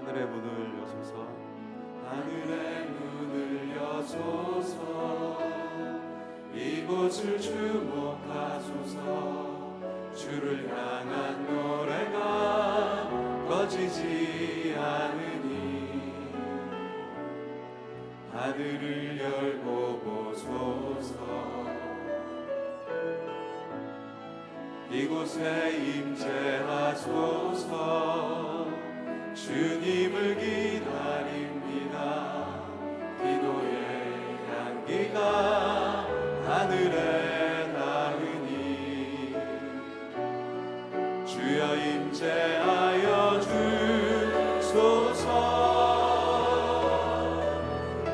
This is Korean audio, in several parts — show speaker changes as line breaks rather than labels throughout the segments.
하늘의 문을 여소서,
하늘의 문을 여소서. 이곳을 주목하소서. 주를 향한 노래가 꺼지지 않으니 하늘을 열고 보소서. 이곳에 임재하소서. 주님을 기다립니다. 기도의 향기가 하늘에 닿으니 주여 임재하여 주소서.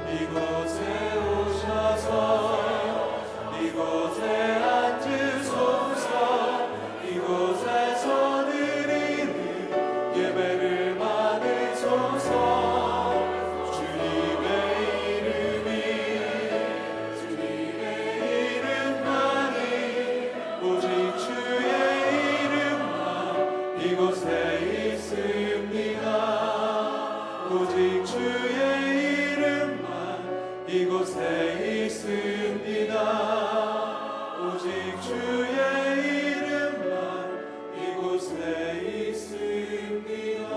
이곳에 오셔서 이곳에 앉으소서. 이곳에서 드리는 예배를 받으소서. 주님의 이름만이 오직 주의 이름만 이곳에 있습니다. 오직 주의 이름만 이곳에 있습니다. 오직 주의 이름만 이곳에 있습니다.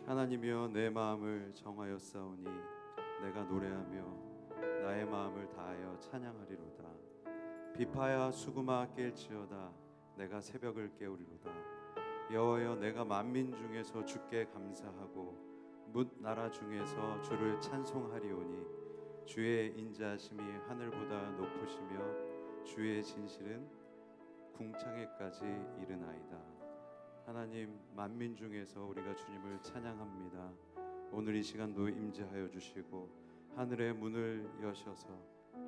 하나님이여 내 마음을 정하였사오니 내가 노래하며 나의 마음을 다하여 찬양하리로다. 비파야 수구마 깰지어다. 내가 새벽을 깨우리로다. 여호와여 내가 만민 중에서 주께 감사하고 뭇 나라 중에서 주를 찬송하리오니 주의 인자하심이 하늘보다 높으시며 주의 진실은 궁창에까지 이르나이다. 하나님, 만민 중에서 우리가 주님을 찬양합니다. 오늘 이 시간도 임재하여 주시고 하늘의 문을 여셔서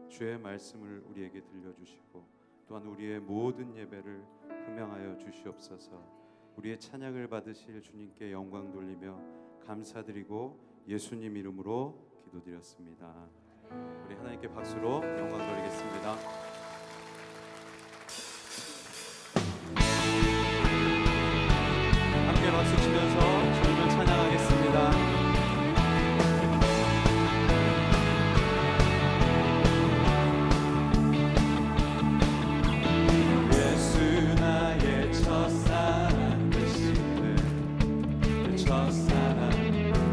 주의 말씀을 우리에게 들려주시고 또한 우리의 모든 예배를 흠양하여 주시옵소서. 우리의 찬양을 받으실 주님께 영광 돌리며 감사드리고 예수님 이름으로 기도드렸습니다. 우리 하나님께 박수로 영광 돌리겠습니다. 함께 박수 치면서 주님을 찬양하겠습니다.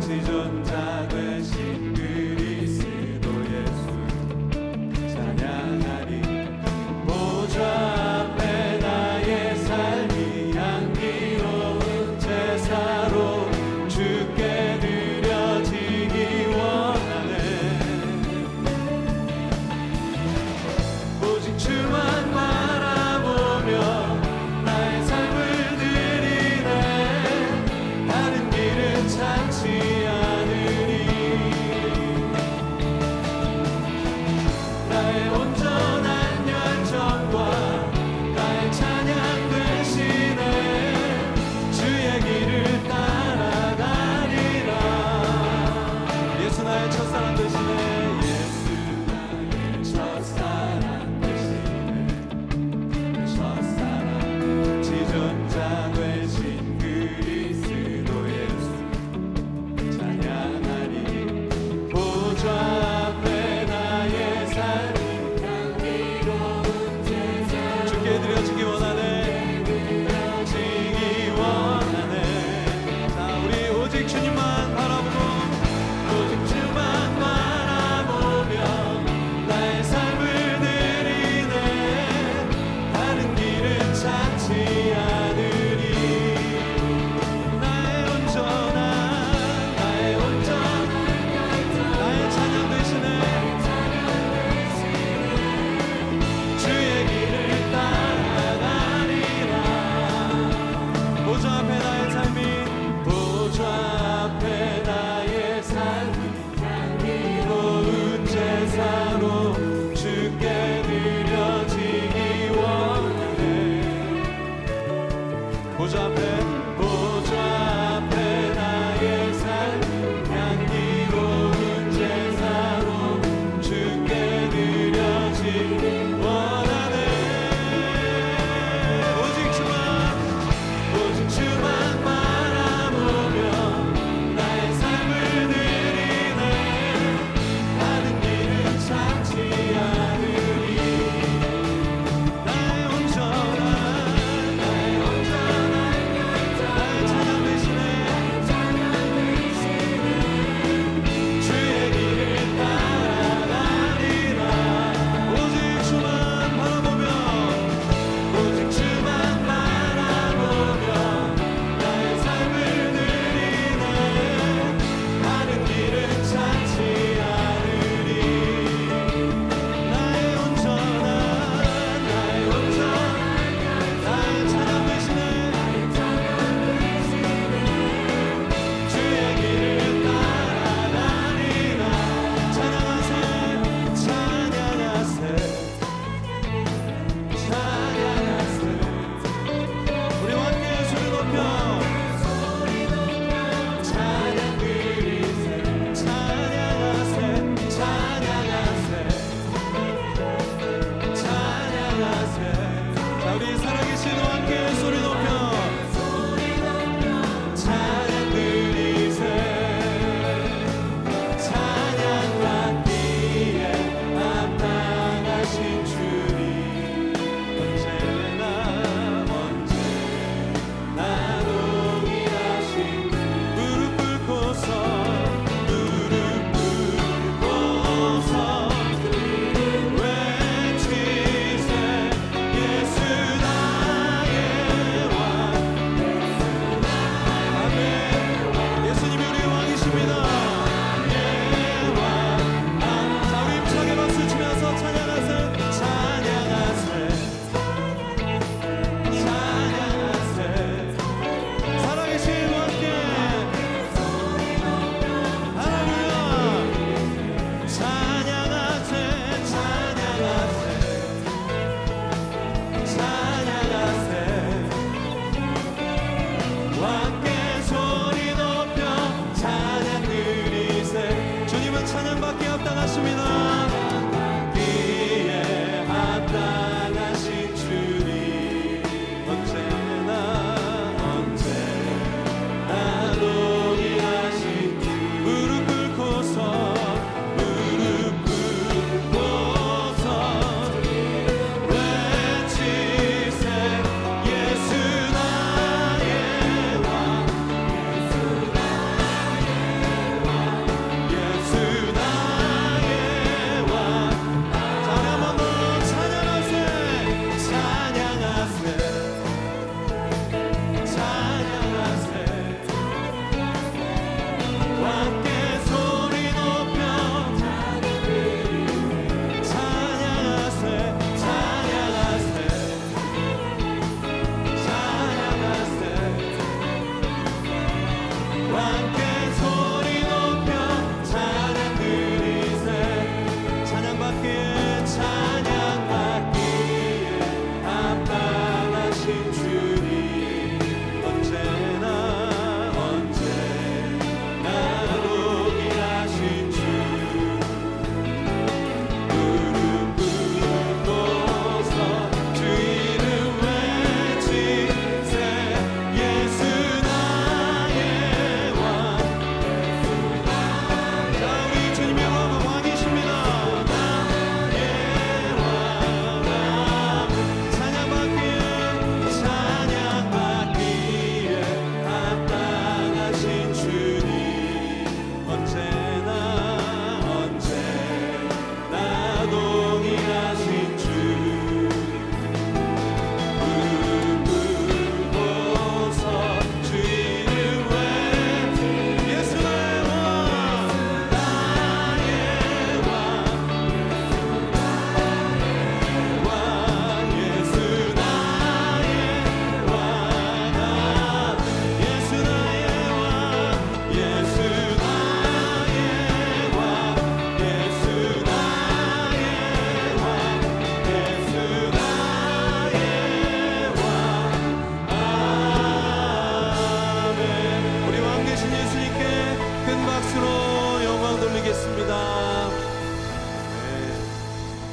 지존자 되신 그리스도 예수 찬양하리.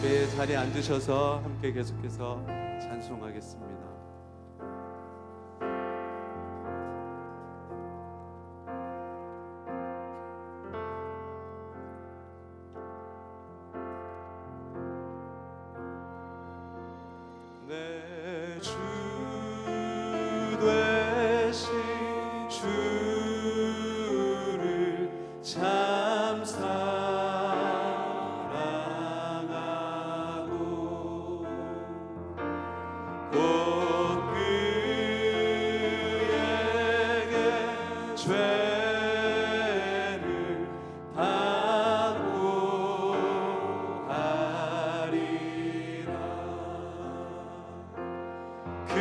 예배의 자리에 앉으셔서 함께 계속해서 찬송하겠습니다. 내 주 되신 주를 참 사랑하고 곧 그에게 죄를 당고하리라. 그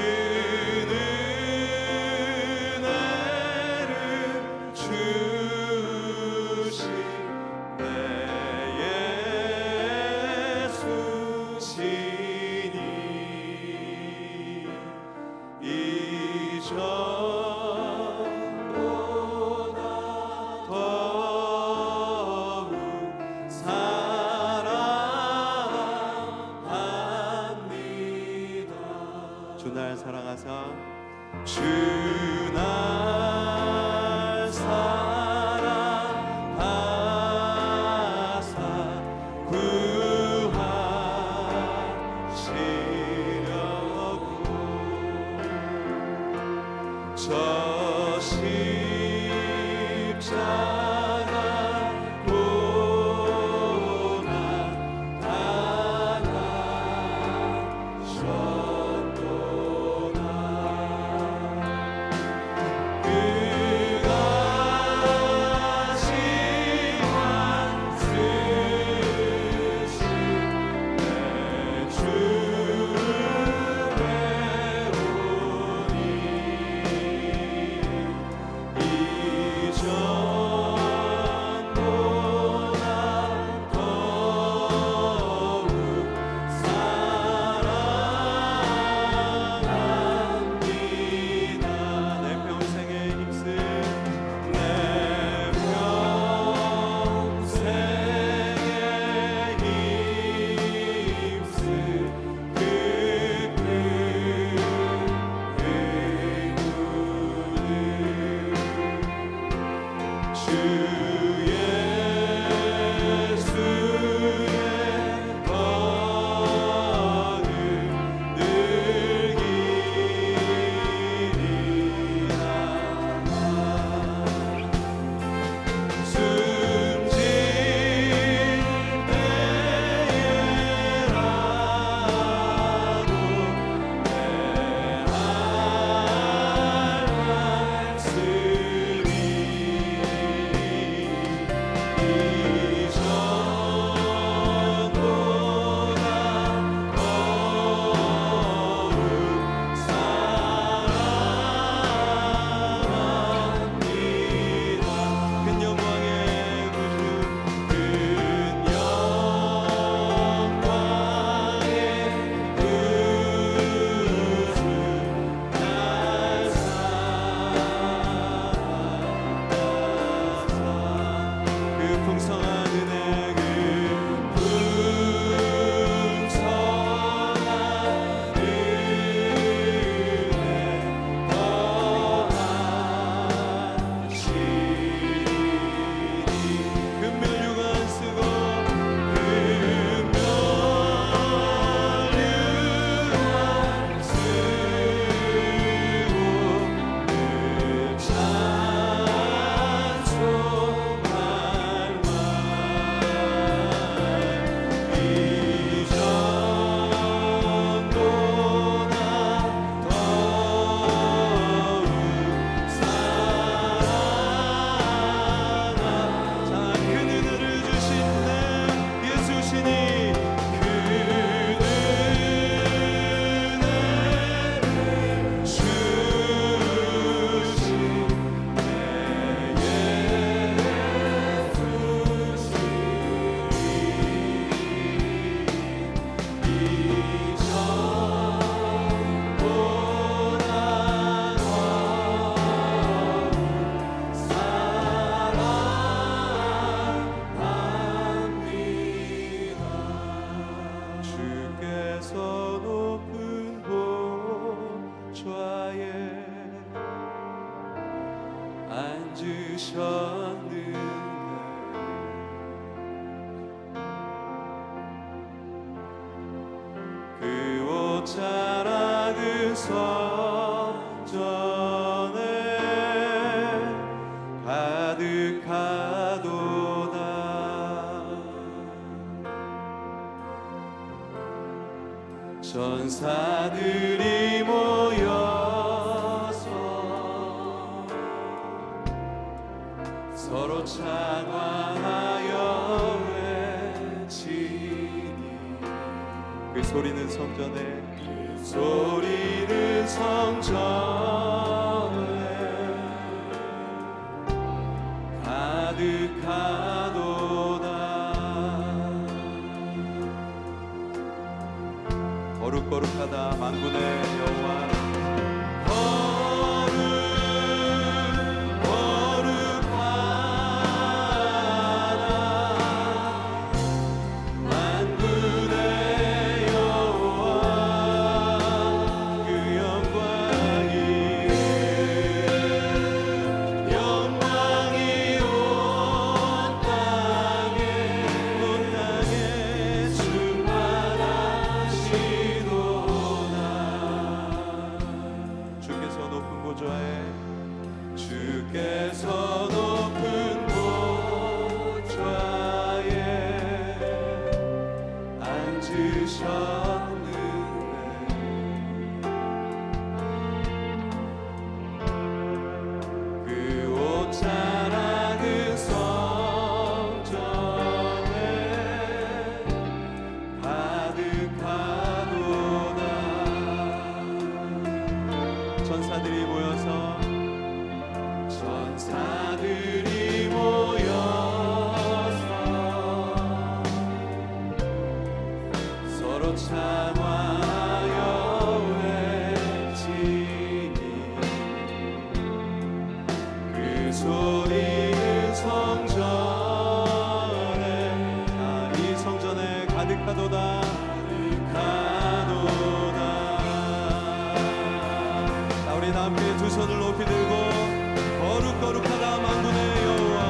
은혜를 주신 내 예수시니 이전보다 더욱 사랑합니다. 주날 사랑하사 주날 사랑하사 구하시려고 저 십자가 고난 당하셨도다. 그
옷 자락은 성전에 가득하도다. 전사들이 모여서 서로 찬양하여 외치니 그 소리는 성전에 가득하도다. 거룩거룩하다 만군의 여호와. 주께서 높은 보좌에 앉으셨는데 그 옷 자락은 성전에 가득하도다. 전사들이 모여서 서로 찬양하여 외치니 그 소리는 성전에 이 성전에 가득하도다. 우리 다 함께 두 손을 높이 들고 거룩거룩하다 만군의 여호와.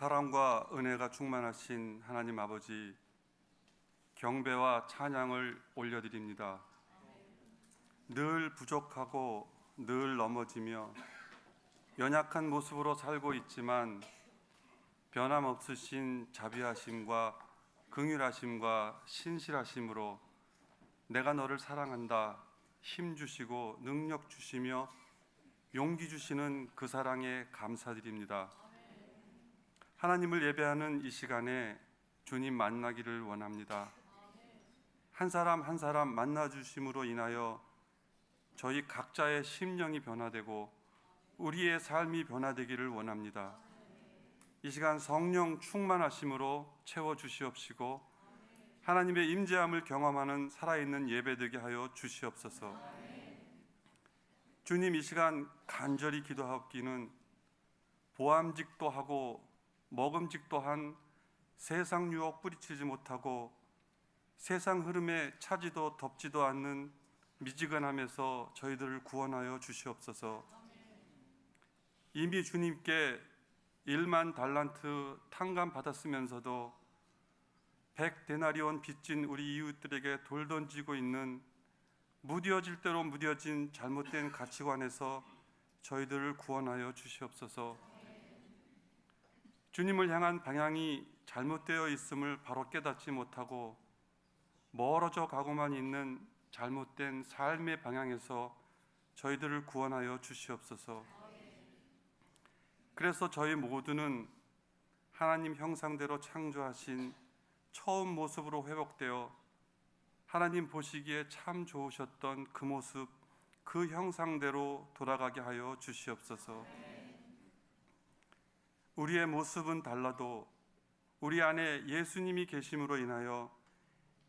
사랑과 은혜가 충만하신 하나님 아버지, 경배와 찬양을 올려드립니다. 늘 부족하고 늘 넘어지며 연약한 모습으로 살고 있지만 변함없으신 자비하심과 긍휼하심과 신실하심으로 내가 너를 사랑한다 힘 주시고 능력 주시며 용기 주시는 그 사랑에 감사드립니다. 하나님을 예배하는 이 시간에 주님 만나기를 원합니다. 한 사람 한 사람 만나 주심으로 인하여 저희 각자의 심령이 변화되고 우리의 삶이 변화되기를 원합니다. 이 시간 성령 충만하심으로 채워 주시옵시고 하나님의 임재함을 경험하는 살아있는 예배되게 하여 주시옵소서. 주님, 이 시간 간절히 기도하옵기는 보암직도 하고 먹음직도 한 세상 유혹 뿌리치지 못하고 세상 흐름에 차지도 덮지도 않는 미지근함에서 저희들을 구원하여 주시옵소서. 이미 주님께 1만 달란트 탕감 받았으면서도 100데나리온 빚진 우리 이웃들에게 돌 던지고 있는 무뎌질 대로 무뎌진 잘못된 가치관에서 저희들을 구원하여 주시옵소서. 주님을 향한 방향이 잘못되어 있음을 바로 깨닫지 못하고 멀어져 가고만 있는 잘못된 삶의 방향에서 저희들을 구원하여 주시옵소서. 그래서 저희 모두는 하나님 형상대로 창조하신 처음 모습으로 회복되어 하나님 보시기에 참 좋으셨던 그 모습, 그 형상대로 돌아가게 하여 주시옵소서. 우리의 모습은 달라도 우리 안에 예수님이 계심으로 인하여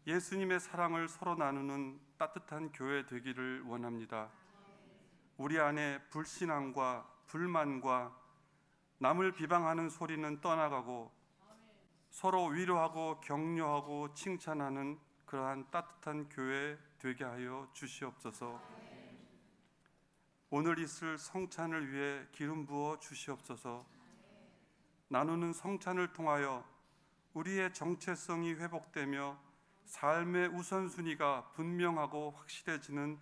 예수님의 사랑을 서로 나누는 따뜻한 교회 되기를 원합니다. 우리 안에 불신앙과 불만과 남을 비방하는 소리는 떠나가고 서로 위로하고 격려하고 칭찬하는 그러한 따뜻한 교회 되게 하여 주시옵소서. 오늘 있을 성찬을 위해 기름 부어 주시옵소서. 나누는 성찬을 통하여 우리의 정체성이 회복되며 삶의 우선순위가 분명하고 확실해지는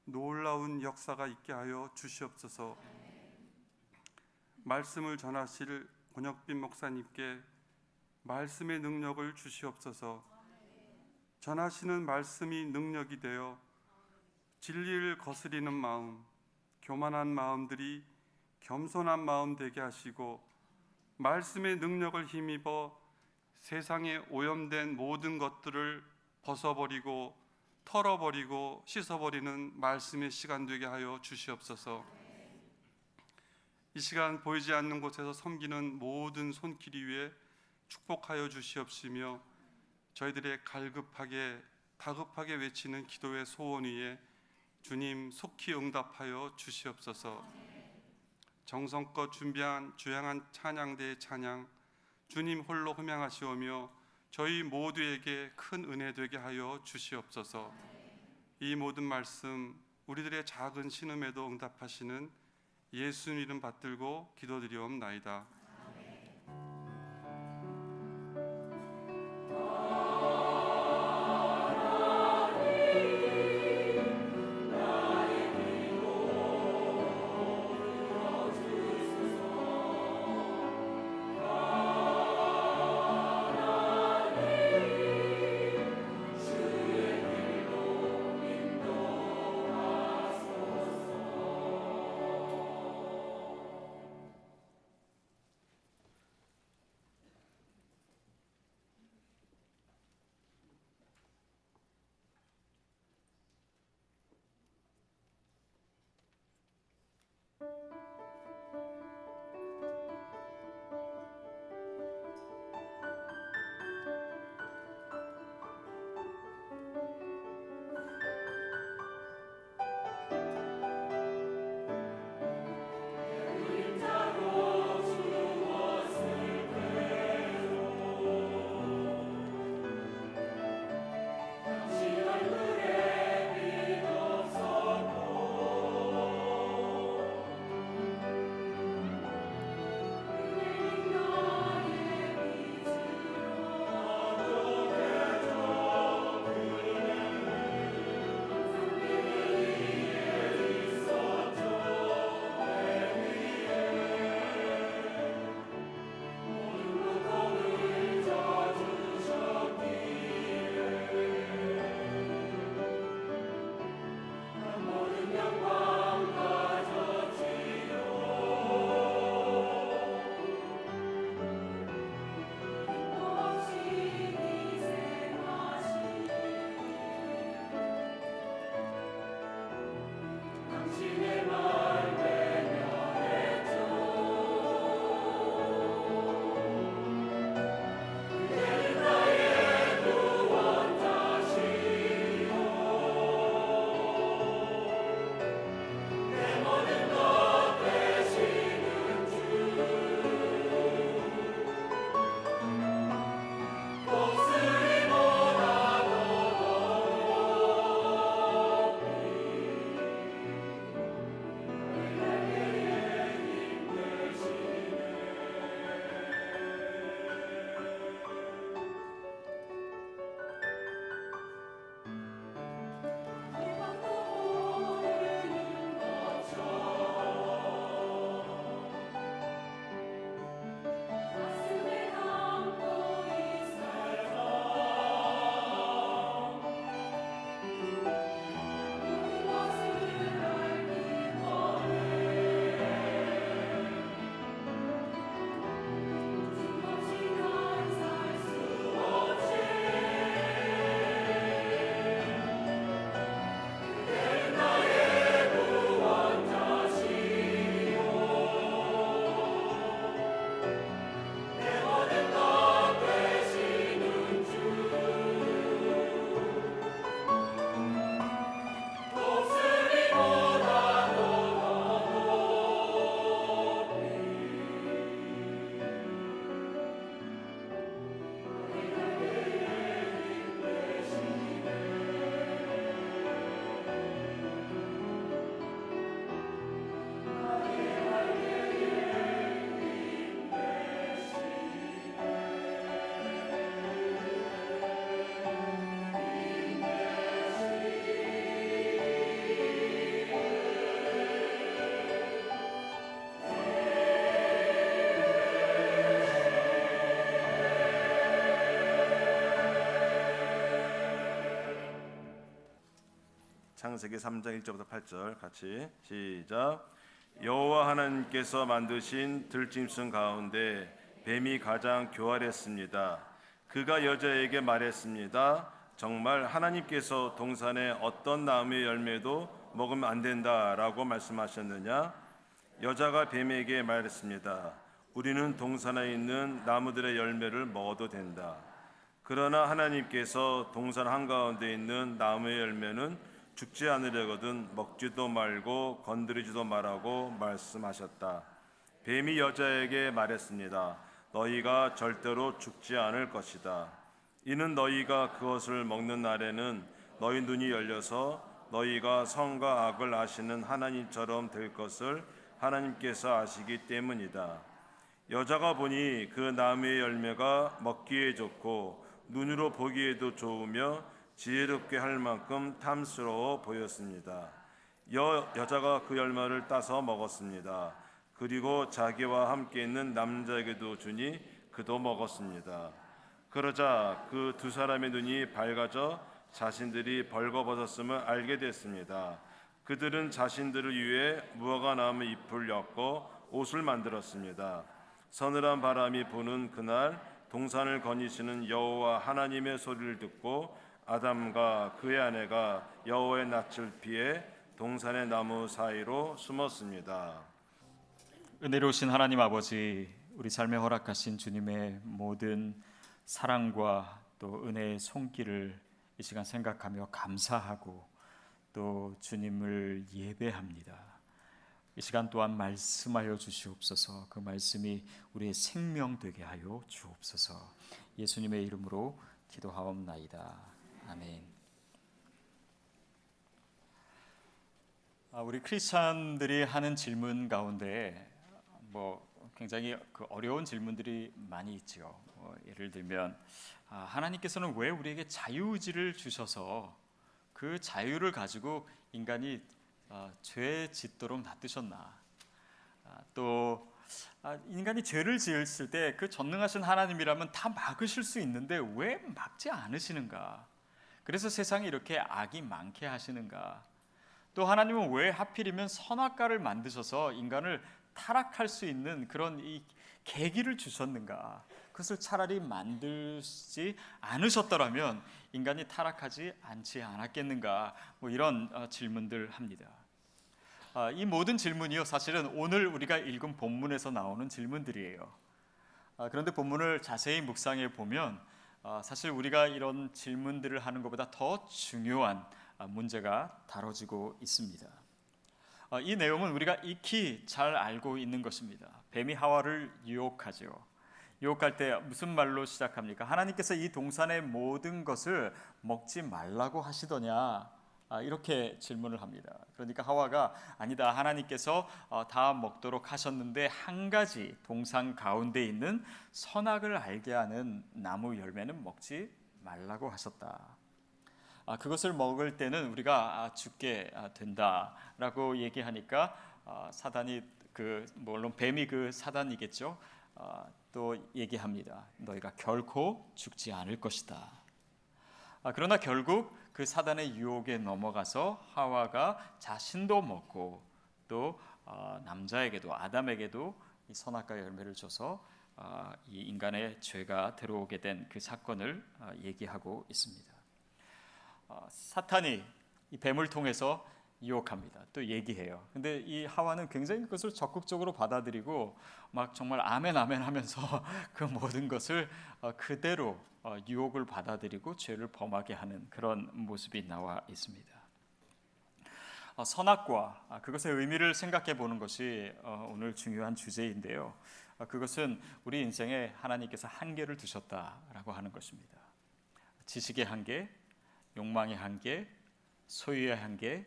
놀라운 역사가 있게 하여 주시옵소서. 말씀을 전하실 권혁빈 목사님께 말씀의 능력을 주시옵소서. 전하시는 말씀이 능력이 되어 진리를 거스리는 마음, 교만한 마음들이 겸손한 마음 되게 하시고 말씀의 능력을 힘입어 세상에 오염된 모든 것들을 벗어버리고 털어버리고 씻어버리는 말씀의 시간 되게 하여 주시옵소서. 이 시간 보이지 않는 곳에서 섬기는 모든 손길 위에 축복하여 주시옵시며 저희들의 다급하게 외치는 기도의 소원 위에 주님 속히 응답하여 주시옵소서. 정성껏 준비한 주향한 찬양대의 찬양 주님 홀로 흠양하시오며 저희 모두에게 큰 은혜 되게 하여 주시옵소서. 이 모든 말씀 우리들의 작은 신음에도 응답하시는 예수님 이름 받들고 기도드리옵나이다.
창세기 3장 1절부터 8절 같이 시작. 여호와 하나님께서 만드신 들짐승 가운데 뱀이 가장 교활했습니다. 그가 여자에게 말했습니다. 정말 하나님께서 동산의 어떤 나무의 열매도 먹으면 안 된다라고 말씀하셨느냐? 여자가 뱀에게 말했습니다. 우리는 동산에 있는 나무들의 열매를 먹어도 된다. 그러나 하나님께서 동산 한가운데 있는 나무의 열매는 죽지 않으려거든 먹지도 말고 건드리지도 말라고 말씀하셨다. 뱀이 여자에게 말했습니다. 너희가 절대로 죽지 않을 것이다. 이는 너희가 그것을 먹는 날에는 너희 눈이 열려서 너희가 선과 악을 아시는 하나님처럼 될 것을 하나님께서 아시기 때문이다. 여자가 보니 그 나무의 열매가 먹기에 좋고 눈으로 보기에도 좋으며 지혜롭게 할 만큼 탐스러워 보였습니다. 여자가 그 열매를 따서 먹었습니다. 그리고 자기와 함께 있는 남자에게도 주니 그도 먹었습니다. 그러자 그 두 사람의 눈이 밝아져 자신들이 벌거벗었음을 알게 됐습니다. 그들은 자신들을 위해 무화과 나무 잎을 엮어 옷을 만들었습니다. 서늘한 바람이 부는 그날 동산을 거니시는 여호와 하나님의 소리를 듣고 아담과 그의 아내가 여호와의 낯을 피해 동산의 나무 사이로 숨었습니다.
은혜로우신 하나님 아버지, 우리 삶에 허락하신 주님의 모든 사랑과 또 은혜의 손길을 이 시간 생각하며 감사하고 또 주님을 예배합니다. 이 시간 또한 말씀하여 주시옵소서. 그 말씀이 우리의 생명 되게 하여 주옵소서. 예수님의 이름으로 기도하옵나이다. 아멘. 우리 크리스찬들이 하는 질문 가운데 굉장히 어려운 질문들이 많이 있죠. 예를 들면 하나님께서는 왜 우리에게 자유의지를 주셔서 그 자유를 가지고 인간이 죄 짓도록 놔두셨나? 또 인간이 죄를 지었을 때 그 전능하신 하나님이라면 다 막으실 수 있는데 왜 막지 않으시는가? 그래서 세상에 이렇게 악이 많게 하시는가? 또 하나님은 왜 하필이면 선악과를 만드셔서 인간을 타락할 수 있는 그런 이 계기를 주셨는가? 그것을 차라리 만들지 않으셨더라면 인간이 타락하지 않지 않았겠는가? 이런 질문들 합니다. 이 모든 질문이요, 사실은 오늘 우리가 읽은 본문에서 나오는 질문들이에요. 그런데 본문을 자세히 묵상해 보면 사실 우리가 이런 질문들을 하는 것보다 더 중요한 문제가 다뤄지고 있습니다. 이 내용은 우리가 익히 잘 알고 있는 것입니다. 뱀이 하와를 유혹하죠. 유혹할 때 무슨 말로 시작합니까? 하나님께서 이 동산의 모든 것을 먹지 말라고 하시더냐? 이렇게 질문을 합니다. 그러니까 하와가 아니다, 하나님께서 다 먹도록 하셨는데 한 가지 동산 가운데 있는 선악을 알게 하는 나무 열매는 먹지 말라고 하셨다. 그것을 먹을 때는 우리가 죽게 된다라고 얘기하니까 사단이 물론 뱀이 그 사단이겠죠. 또 얘기합니다. 너희가 결코 죽지 않을 것이다. 그러나 결국 그 사단의 유혹에 넘어가서 하와가 자신도 먹고 또 남자에게도 아담에게도 이 선악과의 열매를 줘서 이 인간의 죄가 들어오게 된 그 사건을 얘기하고 있습니다. 사탄이 이 뱀을 통해서 유혹합니다. 또 얘기해요. 근데 이 하와는 굉장히 그것을 적극적으로 받아들이고 막 정말 아멘 아멘 하면서 그 모든 것을 그대로 유혹을 받아들이고 죄를 범하게 하는 그런 모습이 나와 있습니다. 선악과, 그것의 의미를 생각해 보는 것이 오늘 중요한 주제인데요. 그것은 우리 인생에 하나님께서 한계를 두셨다라고 하는 것입니다. 지식의 한계, 욕망의 한계, 소유의 한계,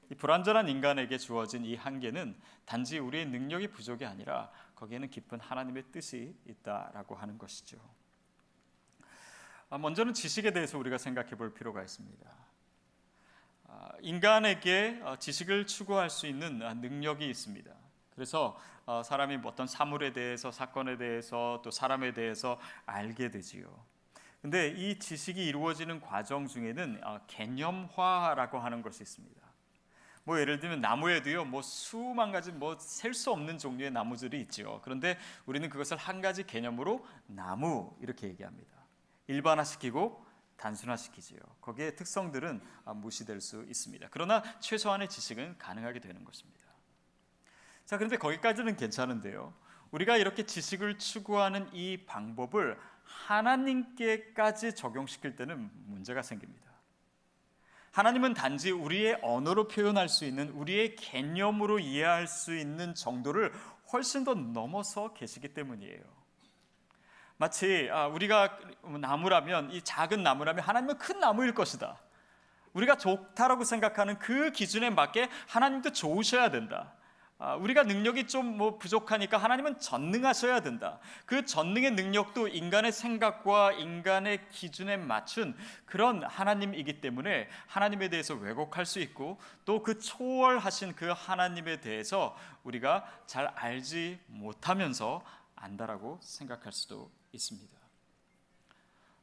이 불완전한 인간에게 주어진 이 한계는 단지 우리의 능력이 부족이 아니라 거기에는 깊은 하나님의 뜻이 있다라고 하는 것이죠. 먼저는 지식에 대해서 우리가 생각해 볼 필요가 있습니다. 인간에게 지식을 추구할 수 있는 능력이 있습니다. 그래서 사람이 어떤 사물에 대해서, 사건에 대해서, 또 사람에 대해서 알게 되지요. 근데 이 지식이 이루어지는 과정 중에는 개념화라고 하는 것이 있습니다. 뭐 예를 들면 나무에도요, 뭐 수만 가지 뭐 셀 수 없는 종류의 나무들이 있죠. 그런데 우리는 그것을 한 가지 개념으로 나무 이렇게 얘기합니다. 일반화시키고 단순화시키지요. 거기에 특성들은 무시될 수 있습니다. 그러나 최소한의 지식은 가능하게 되는 것입니다. 자, 그런데 거기까지는 괜찮은데요. 우리가 이렇게 지식을 추구하는 이 방법을 하나님께까지 적용시킬 때는 문제가 생깁니다. 하나님은 단지 우리의 언어로 표현할 수 있는, 우리의 개념으로 이해할 수 있는 정도를 훨씬 더 넘어서 계시기 때문이에요. 마치 우리가 나무라면, 이 작은 나무라면 하나님은 큰 나무일 것이다. 우리가 좋다라고 생각하는 그 기준에 맞게 하나님도 좋으셔야 된다. 우리가 능력이 좀 부족하니까 하나님은 전능하셔야 된다. 그 전능의 능력도 인간의 생각과 인간의 기준에 맞춘 그런 하나님이기 때문에 하나님에 대해서 왜곡할 수 있고, 또 그 초월하신 그 하나님에 대해서 우리가 잘 알지 못하면서 안다라고 생각할 수도 있습니다.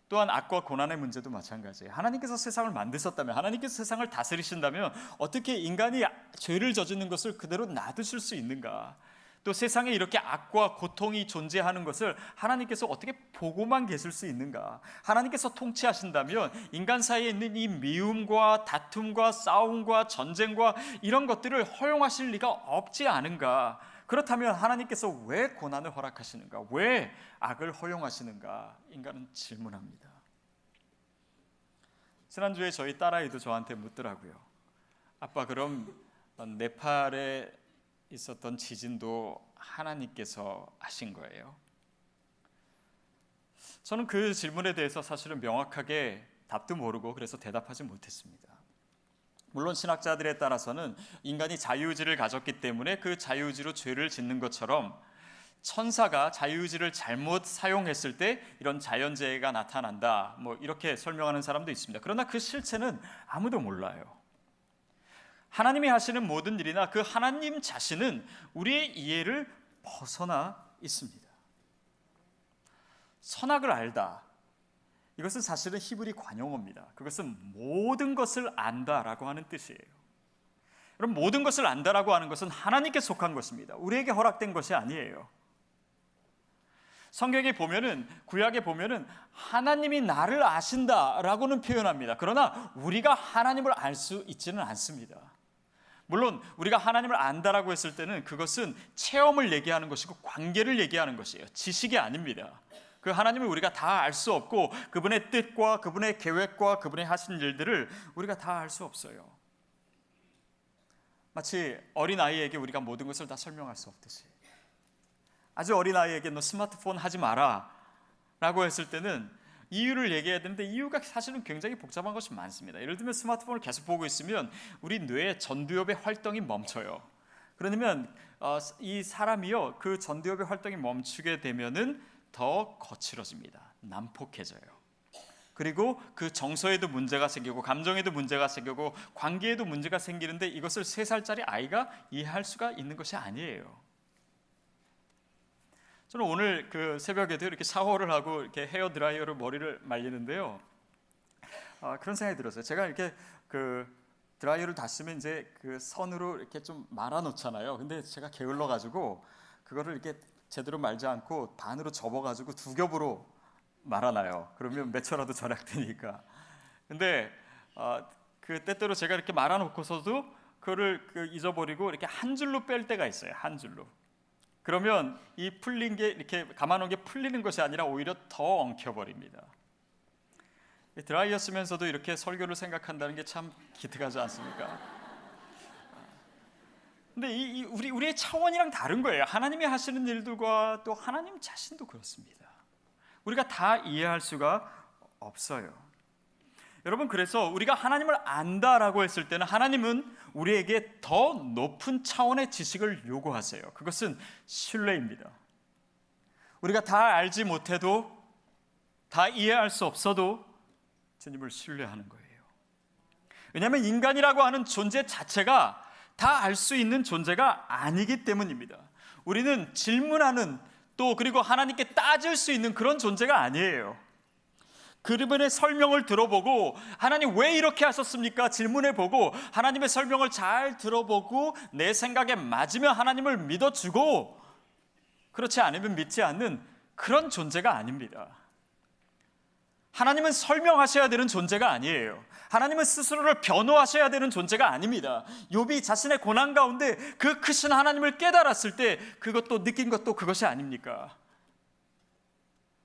또한 악과 고난의 문제도 마찬가지예요. 하나님께서 세상을 만드셨다면, 하나님께서 세상을 다스리신다면 어떻게 인간이 죄를 저지르는 것을 그대로 놔두실 수 있는가? 또 세상에 이렇게 악과 고통이 존재하는 것을 하나님께서 어떻게 보고만 계실 수 있는가? 하나님께서 통치하신다면 인간 사이에 있는 이 미움과 다툼과 싸움과 전쟁과 이런 것들을 허용하실 리가 없지 않은가? 그렇다면 하나님께서 왜 고난을 허락하시는가? 왜 악을 허용하시는가? 인간은 질문합니다. 지난주에 저희 딸아이도 저한테 묻더라고요. 아빠, 그럼 네팔에 있었던 지진도 하나님께서 하신 거예요? 저는 그 질문에 대해서 사실은 명확하게 답도 모르고 그래서 대답하지 못했습니다. 물론 신학자들에 따라서는 인간이 자유의지를 가졌기 때문에 그 자유의지로 죄를 짓는 것처럼 천사가 자유의지를 잘못 사용했을 때 이런 자연재해가 나타난다, 뭐 이렇게 설명하는 사람도 있습니다. 그러나 그 실체는 아무도 몰라요. 하나님이 하시는 모든 일이나 그 하나님 자신은 우리의 이해를 벗어나 있습니다. 선악을 알다, 이것은 사실은 히브리 관용어입니다. 그것은 모든 것을 안다라고 하는 뜻이에요. 여러분, 모든 것을 안다라고 하는 것은 하나님께 속한 것입니다. 우리에게 허락된 것이 아니에요. 성경에 보면은, 구약에 보면은 하나님이 나를 아신다라고는 표현합니다. 그러나 우리가 하나님을 알 수 있지는 않습니다. 물론 우리가 하나님을 안다라고 했을 때는 그것은 체험을 얘기하는 것이고 관계를 얘기하는 것이에요. 지식이 아닙니다. 그 하나님을 우리가 다 알 수 없고 그분의 뜻과 그분의 계획과 그분의 하신 일들을 우리가 다 알 수 없어요. 마치 어린아이에게 우리가 모든 것을 다 설명할 수 없듯이, 아주 어린아이에게 너 스마트폰 하지 마라 라고 했을 때는 이유를 얘기해야 되는데 이유가 사실은 굉장히 복잡한 것이 많습니다. 예를 들면 스마트폰을 계속 보고 있으면 우리 뇌의 전두엽의 활동이 멈춰요. 그러면 이 사람이요, 그 전두엽의 활동이 멈추게 되면은 더 거칠어집니다. 난폭해져요. 그리고 그 정서에도 문제가 생기고 감정에도 문제가 생기고 관계에도 문제가 생기는데 이것을 3살짜리 아이가 이해할 수가 있는 것이 아니에요. 저는 오늘 그 새벽에도 이렇게 샤워를 하고 이렇게 헤어 드라이어로 머리를 말리는데요. 그런 생각이 들었어요. 제가 이렇게 그 드라이어를 다 쓰면 이제 그 선으로 이렇게 좀 말아 놓잖아요. 근데 제가 게을러 가지고 그거를 이렇게 제대로 말지 않고 반으로 접어 가지고 2겹으로 말아놔요. 그러면 몇 초라도 절약되니까. 근데 그 때때로 제가 이렇게 말아 놓고서도 그거를 잊어버리고 이렇게 한 줄로 뺄 때가 있어요. 한 줄로. 그러면 이 풀린 게 이렇게 감아놓은 게 풀리는 것이 아니라 오히려 더 엉켜버립니다. 드라이어 쓰면서도 이렇게 설교를 생각한다는 게 참 기특하지 않습니까? 근데 우리의 차원이랑 다른 거예요. 하나님이 하시는 일들과 또 하나님 자신도 그렇습니다. 우리가 다 이해할 수가 없어요. 여러분, 그래서 우리가 하나님을 안다라고 했을 때는 하나님은 우리에게 더 높은 차원의 지식을 요구하세요. 그것은 신뢰입니다. 우리가 다 알지 못해도, 다 이해할 수 없어도 주님을 신뢰하는 거예요. 왜냐하면 인간이라고 하는 존재 자체가 다 알 수 있는 존재가 아니기 때문입니다. 우리는 질문하는, 또 그리고 하나님께 따질 수 있는 그런 존재가 아니에요. 그분의 설명을 들어보고 하나님 왜 이렇게 하셨습니까? 질문해보고 하나님의 설명을 잘 들어보고 내 생각에 맞으면 하나님을 믿어주고 그렇지 않으면 믿지 않는 그런 존재가 아닙니다. 하나님은 설명하셔야 되는 존재가 아니에요. 하나님은 스스로를 변호하셔야 되는 존재가 아닙니다. 욥이 자신의 고난 가운데 그 크신 하나님을 깨달았을 때 그것도 느낀 것도 그것이 아닙니까?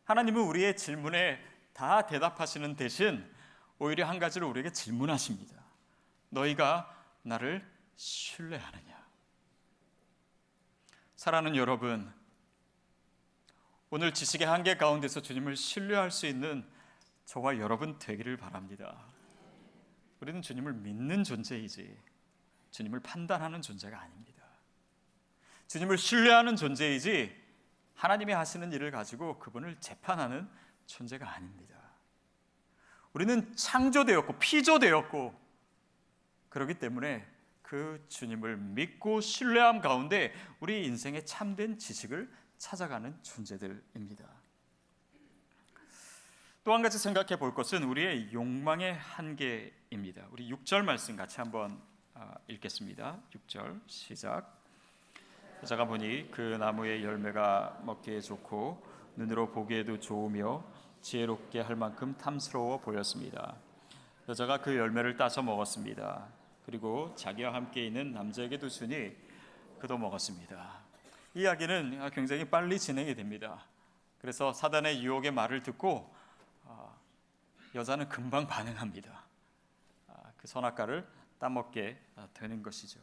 하나님은 우리의 질문에 다 대답하시는 대신 오히려 한 가지를 우리에게 질문하십니다. 너희가 나를 신뢰하느냐? 사랑하는 여러분, 오늘 지식의 한계 가운데서 주님을 신뢰할 수 있는 저와 여러분 되기를 바랍니다. 우리는 주님을 믿는 존재이지 주님을 판단하는 존재가 아닙니다. 주님을 신뢰하는 존재이지 하나님이 하시는 일을 가지고 그분을 재판하는 존재가 아닙니다. 우리는 창조되었고 피조되었고 그렇기 때문에 그 주님을 믿고 신뢰함 가운데 우리 인생의 참된 지식을 찾아가는 존재들입니다. 또 한 가지 생각해 볼 것은 우리의 욕망의 한계입니다. 우리 6절 말씀 같이 한번 읽겠습니다. 6절 시작. 여자가 보니 그 나무의 열매가 먹기에 좋고 눈으로 보기에도 좋으며 지혜롭게 할 만큼 탐스러워 보였습니다. 여자가 그 열매를 따서 먹었습니다. 그리고 자기와 함께 있는 남자에게도 주니 그도 먹었습니다. 이 이야기는 굉장히 빨리 진행이 됩니다. 그래서 사단의 유혹의 말을 듣고 여자는 금방 반응합니다. 그 선악과를 따먹게 되는 것이죠.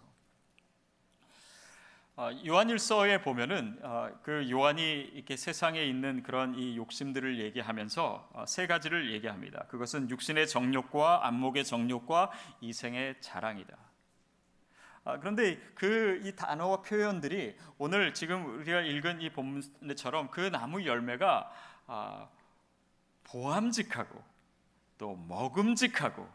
요한일서에 보면은 그 요한이 이렇게 세상에 있는 그런 이 욕심들을 얘기하면서 세 가지를 얘기합니다. 그것은 육신의 정욕과 안목의 정욕과 이생의 자랑이다. 그런데 이 단어와 표현들이 오늘 지금 우리가 읽은 이 본문처럼 그 나무 열매가 보암직하고 또 먹음직하고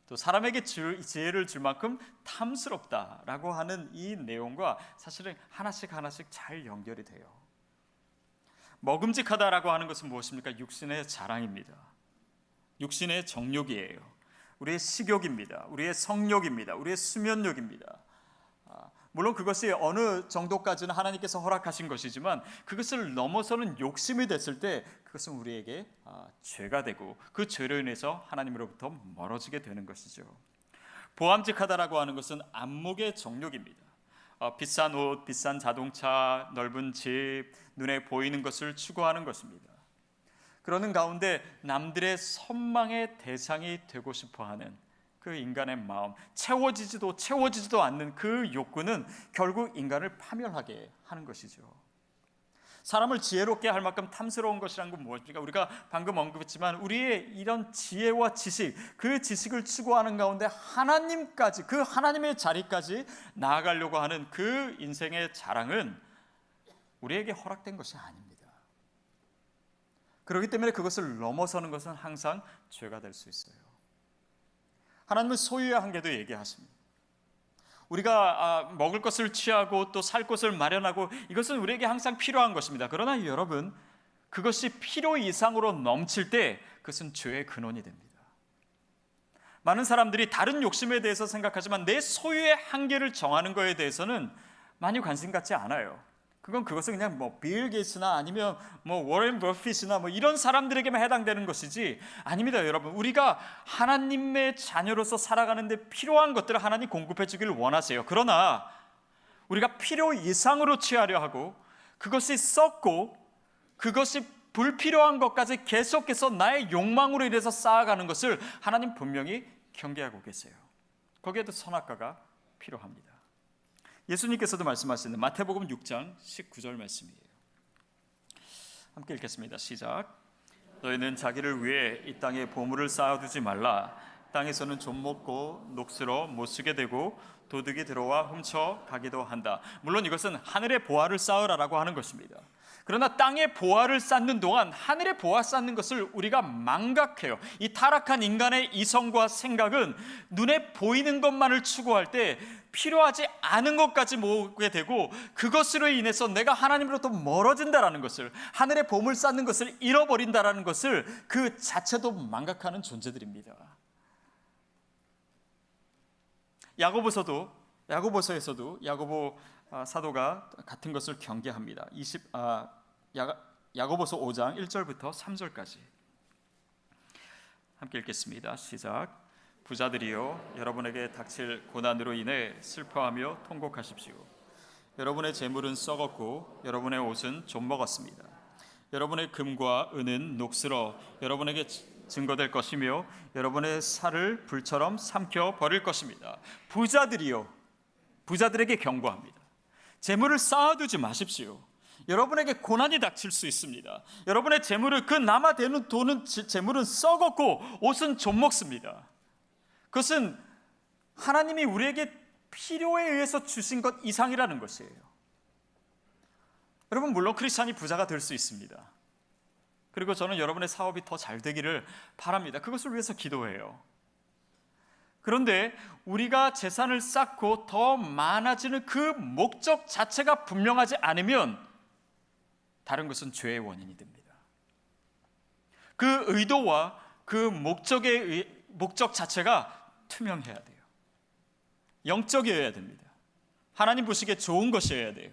또 사람에게 지혜를 줄 만큼 탐스럽다라고 하는 이 내용과 사실은 하나씩 잘 연결이 돼요. 먹음직하다라고 하는 것은 무엇입니까? 육신의 자랑입니다. 육신의 정욕이에요. 우리의 식욕입니다. 우리의 성욕입니다. 우리의 수면욕입니다. 물론 그것이 어느 정도까지는 하나님께서 허락하신 것이지만 그것을 넘어서는 욕심이 됐을 때 그것은 우리에게 죄가 되고 그 죄로 인해서 하나님으로부터 멀어지게 되는 것이죠. 보암직하다라고 하는 것은 안목의 정욕입니다. 비싼 옷, 비싼 자동차, 넓은 집, 눈에 보이는 것을 추구하는 것입니다. 그러는 가운데 남들의 선망의 대상이 되고 싶어하는 그 인간의 마음, 채워지지도 않는 그 욕구는 결국 인간을 파멸하게 하는 것이죠. 사람을 지혜롭게 할 만큼 탐스러운 것이란 건 무엇입니까? 우리가 방금 언급했지만 우리의 이런 지혜와 지식, 그 지식을 추구하는 가운데 하나님까지, 그 하나님의 자리까지 나아가려고 하는 그 인생의 자랑은 우리에게 허락된 것이 아닙니다. 그렇기 때문에 그것을 넘어서는 것은 항상 죄가 될 수 있어요. 하나님은 소유의 한계도 얘기하십니다. 우리가 먹을 것을 취하고 또 살 곳을 마련하고 이것은 우리에게 항상 필요한 것입니다. 그러나 여러분, 그것이 필요 이상으로 넘칠 때 그것은 죄의 근원이 됩니다. 많은 사람들이 다른 욕심에 대해서 생각하지만 내 소유의 한계를 정하는 것에 대해서는 많이 관심 갖지 않아요. 그것은 그냥 빌 게이츠나 아니면 워렌 버핏이나 이런 사람들에게만 해당되는 것이지 아닙니다. 여러분, 우리가 하나님의 자녀로서 살아가는데 필요한 것들을 하나님 공급해 주기를 원하세요. 그러나 우리가 필요 이상으로 취하려 하고 그것이 썩고 그것이 불필요한 것까지 계속해서 나의 욕망으로 인해서 쌓아가는 것을 하나님 분명히 경계하고 계세요. 거기에도 선악과가 필요합니다. 예수님께서도 말씀하시는 마태복음 6장 19절 말씀이에요. 함께 읽겠습니다. 시작. 너희는 자기를 위해 이 땅에 보물을 쌓아두지 말라. 땅에서는 좀 먹고 녹슬어 못 쓰게 되고 도둑이 들어와 훔쳐 가기도 한다. 물론 이것은 하늘의 보화를 쌓으라라고 하는 것입니다. 그러나 땅의 보화를 쌓는 동안 하늘의 보화 쌓는 것을 우리가 망각해요. 이 타락한 인간의 이성과 생각은 눈에 보이는 것만을 추구할 때 필요하지 않은 것까지 모으게 되고, 그것으로 인해서 내가 하나님으로부터 멀어진다라는 것을, 하늘의 보물 쌓는 것을 잃어버린다라는 것을 그 자체도 망각하는 존재들입니다. 야고보서에서도 야고보 사도가 같은 것을 경계합니다. 야고보서 5장 1절부터 3절까지 함께 읽겠습니다. 시작. 부자들이여, 여러분에게 닥칠 고난으로 인해 슬퍼하며 통곡하십시오. 여러분의 재물은 썩었고 여러분의 옷은 좀 먹었습니다. 여러분의 금과 은은 녹슬어 여러분에게 증거될 것이며 여러분의 살을 불처럼 삼켜 버릴 것입니다. 부자들이여, 부자들에게 경고합니다. 재물을 쌓아두지 마십시오. 여러분에게 고난이 닥칠 수 있습니다. 여러분의 재물을, 그 남아되는 돈은, 재물은 썩었고 옷은 좀 먹습니다. 그것은 하나님이 우리에게 필요에 의해서 주신 것 이상이라는 것이에요. 여러분, 물론 크리스찬이 부자가 될 수 있습니다. 그리고 저는 여러분의 사업이 더 잘 되기를 바랍니다. 그것을 위해서 기도해요. 그런데 우리가 재산을 쌓고 더 많아지는 그 목적 자체가 분명하지 않으면 다른 것은 죄의 원인이 됩니다. 그 의도와 그 목적 자체가 투명해야 돼요. 영적이어야 됩니다. 하나님 보시기에 좋은 것이어야 돼요.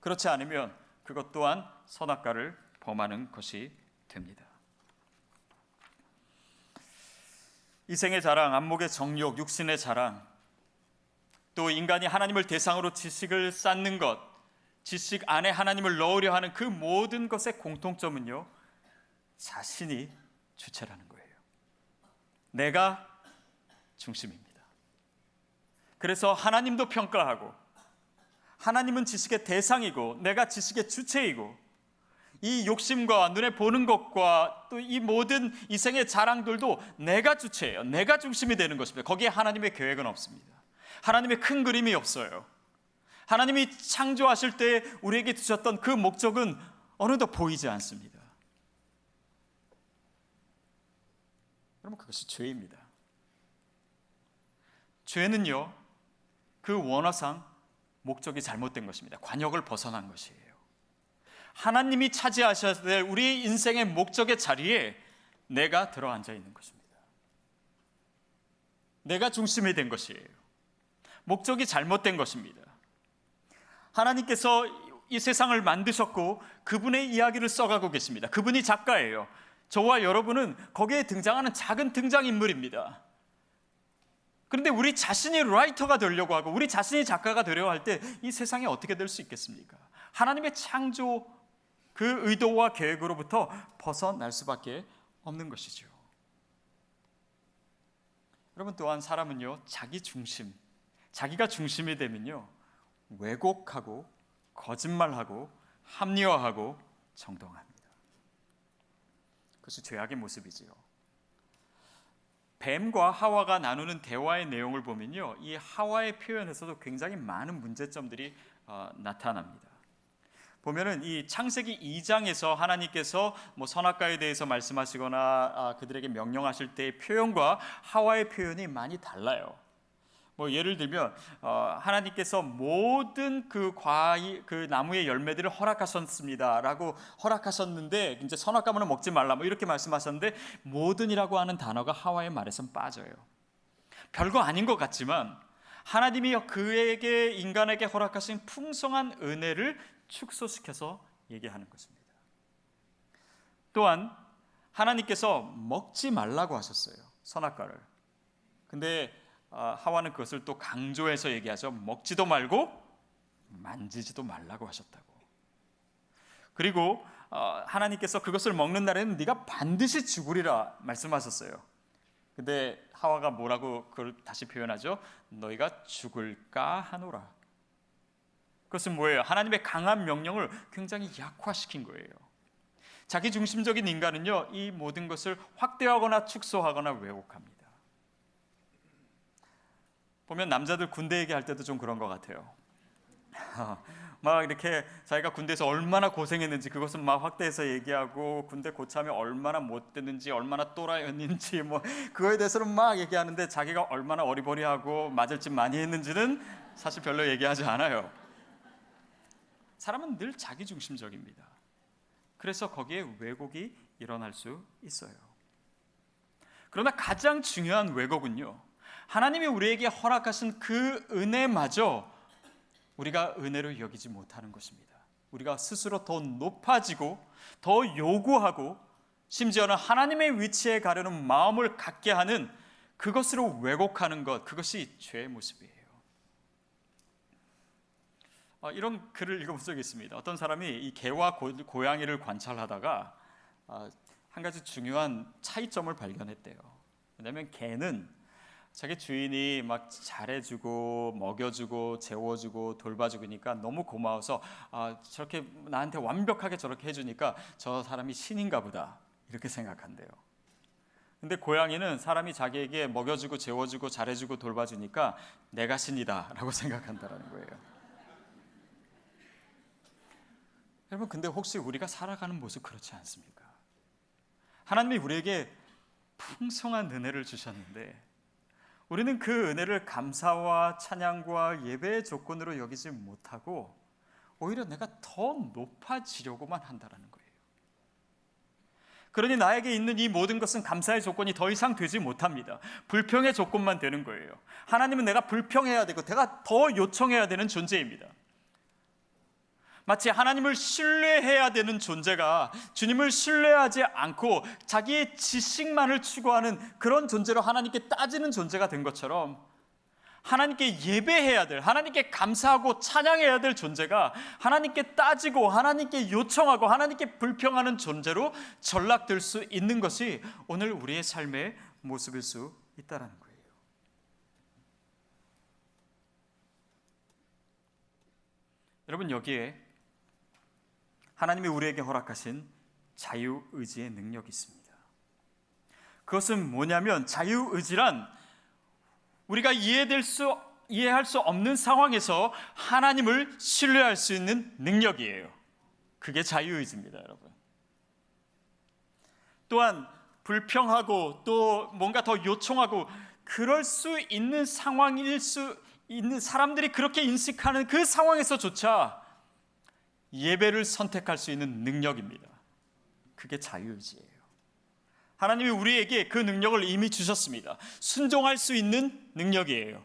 그렇지 않으면 그것 또한 선악과를 범하는 것이 됩니다. 이생의 자랑, 안목의 정욕, 육신의 자랑, 또 인간이 하나님을 대상으로 지식을 쌓는 것, 지식 안에 하나님을 넣으려 하는 그 모든 것의 공통점은요, 자신이 주체라는 거예요. 내가 중심입니다. 그래서 하나님도 평가하고, 하나님은 지식의 대상이고 내가 지식의 주체이고, 이 욕심과 눈에 보는 것과 또 이 모든 이생의 자랑들도 내가 주체예요. 내가 중심이 되는 것입니다. 거기에 하나님의 계획은 없습니다. 하나님의 큰 그림이 없어요. 하나님이 창조하실 때 우리에게 주셨던 그 목적은 어느덧 보이지 않습니다. 여러분, 그것이 죄입니다. 죄는요, 그 원어상 목적이 잘못된 것입니다. 관역을 벗어난 것이에요. 하나님이 차지하셔야 될 우리 인생의 목적의 자리에 내가 들어앉아 있는 것입니다. 내가 중심이 된 것이에요. 목적이 잘못된 것입니다. 하나님께서 이 세상을 만드셨고 그분의 이야기를 써가고 계십니다. 그분이 작가예요. 저와 여러분은 거기에 등장하는 작은 등장인물입니다. 그런데 우리 자신이 라이터가 되려고 하고 우리 자신이 작가가 되려고 할 때 이 세상이 어떻게 될 수 있겠습니까? 하나님의 창조 그 의도와 계획으로부터 벗어날 수밖에 없는 것이죠. 여러분, 또한 사람은요, 자기 중심, 자기가 중심이 되면요, 왜곡하고 거짓말하고 합리화하고 정당합니다. 그것이 죄악의 모습이지요. 뱀과 하와가 나누는 대화의 내용을 보면요, 이 하와의 표현에서도 굉장히 많은 문제점들이 나타납니다. 보면은 이 창세기 2장에서 하나님께서 선악과에 대해서 말씀하시거나 그들에게 명령하실 때의 표현과 하와의 표현이 많이 달라요. 예를 들면 하나님께서 모든 그 나무의 열매들을 허락하셨습니다라고 허락하셨는데 이제 선악과는 먹지 말라 이렇게 말씀하셨는데, 모든이라고 하는 단어가 하와의 말에선 빠져요. 별거 아닌 것 같지만 하나님이 그에게 인간에게 허락하신 풍성한 은혜를 축소시켜서 얘기하는 것입니다. 또한 하나님께서 먹지 말라고 하셨어요, 선악과를. 근데 하와는 그것을 또 강조해서 얘기하죠. 먹지도 말고 만지지도 말라고 하셨다고. 그리고 하나님께서 그것을 먹는 날에는 네가 반드시 죽으리라 말씀하셨어요. 근데 하와가 뭐라고 그걸 다시 표현하죠? 너희가 죽을까 하노라. 그것은 뭐예요? 하나님의 강한 명령을 굉장히 약화시킨 거예요. 자기 중심적인 인간은요, 이 모든 것을 확대하거나 축소하거나 왜곡합니다. 보면 남자들 군대 얘기할 때도 좀 그런 것 같아요. 막 이렇게 자기가 군대에서 얼마나 고생했는지 그것은 막 확대해서 얘기하고, 군대 고참이 얼마나 못됐는지, 얼마나 또라이였는지 뭐 그거에 대해서는 막 얘기하는데, 자기가 얼마나 어리버리하고 맞을 짓 많이 했는지는 사실 별로 얘기하지 않아요. 사람은 늘 자기중심적입니다. 그래서 거기에 왜곡이 일어날 수 있어요. 그러나 가장 중요한 왜곡은요, 하나님이 우리에게 허락하신 그 은혜마저 우리가 은혜로 여기지 못하는 것입니다. 우리가 스스로 더 높아지고 더 요구하고, 심지어는 하나님의 위치에 가려는 마음을 갖게 하는 그것으로 왜곡하는 것, 그것이 죄의 모습이에요. 이런 글을 읽어본 적이 있습니다. 어떤 사람이 이 개와 고양이를 관찰하다가 한 가지 중요한 차이점을 발견했대요. 왜냐하면 개는 자기 주인이 막 잘해주고 먹여주고 재워주고 돌봐주니까 너무 고마워서 저렇게 나한테 완벽하게 저렇게 해주니까 저 사람이 신인가 보다, 이렇게 생각한대요. 근데 고양이는 사람이 자기에게 먹여주고 재워주고 잘해주고 돌봐주니까 내가 신이다 라고 생각한다는 거예요. 여러분, 근데 혹시 우리가 살아가는 모습 그렇지 않습니까? 하나님이 우리에게 풍성한 은혜를 주셨는데 우리는 그 은혜를 감사와 찬양과 예배의 조건으로 여기지 못하고 오히려 내가 더 높아지려고만 한다는 거예요. 그러니 나에게 있는 이 모든 것은 감사의 조건이 더 이상 되지 못합니다. 불평의 조건만 되는 거예요. 하나님은 내가 불평해야 되고 내가 더 요청해야 되는 존재입니다. 마치 하나님을 신뢰해야 되는 존재가 주님을 신뢰하지 않고 자기의 지식만을 추구하는 그런 존재로 하나님께 따지는 존재가 된 것처럼, 하나님께 예배해야 될, 하나님께 감사하고 찬양해야 될 존재가 하나님께 따지고 하나님께 요청하고 하나님께 불평하는 존재로 전락될 수 있는 것이 오늘 우리의 삶의 모습일 수 있다는 거예요. 여러분, 여기에 하나님이 우리에게 허락하신 자유의지의 능력이 있습니다. 그것은 뭐냐면, 자유의지란 우리가 이해할 수 없는 상황에서 하나님을 신뢰할 수 있는 능력이에요. 그게 자유의지입니다, 여러분. 또한 불평하고 또 뭔가 더 요청하고 그럴 수 있는 상황일 수 있는 사람들이 그렇게 인식하는 그 상황에서조차 예배를 선택할 수 있는 능력입니다. 그게 자유의지예요. 하나님이 우리에게 그 능력을 이미 주셨습니다. 순종할 수 있는 능력이에요.